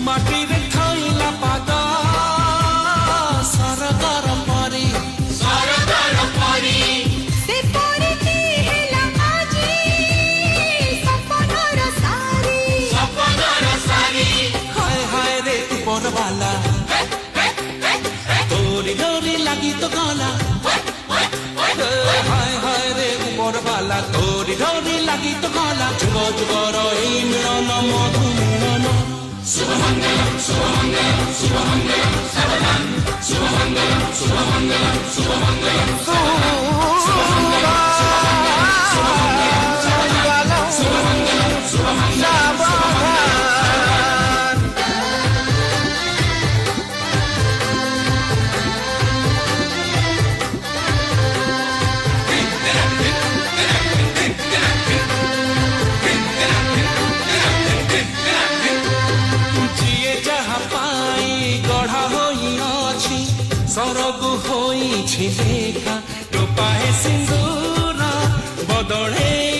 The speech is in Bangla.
ମାଟିରେ ଥଇଲା ପାଦ ସରଗର ପରି ସେ ପରିଟି ହେଲା ଆଜି ସପନର ସାରି ହାୟ ହାୟ ରେ ଉପରବାଲା ତୋରି ଡୋରି ଲାଗି ତ ଗଲା হায় হায় রে উপরবালা তোরি ডোরি লাগি তো গলা যুগ যুগর এই মিলন মধু মিলন শুভমঙ্গলম শুভমঙ্গলম শুভমঙ্গলম সাবধান শুভমঙ্গলম শুভমঙ্গলম শুভমঙ্গলম শুভমঙ্গলম শুভমঙ্গলম শুভমঙ্গলম শুভমঙ্গলম ସରଗୁ ହୋଇଛି ଲେଖା ଟୋପାଏ ସିନ୍ଦୁର ବଦଳେ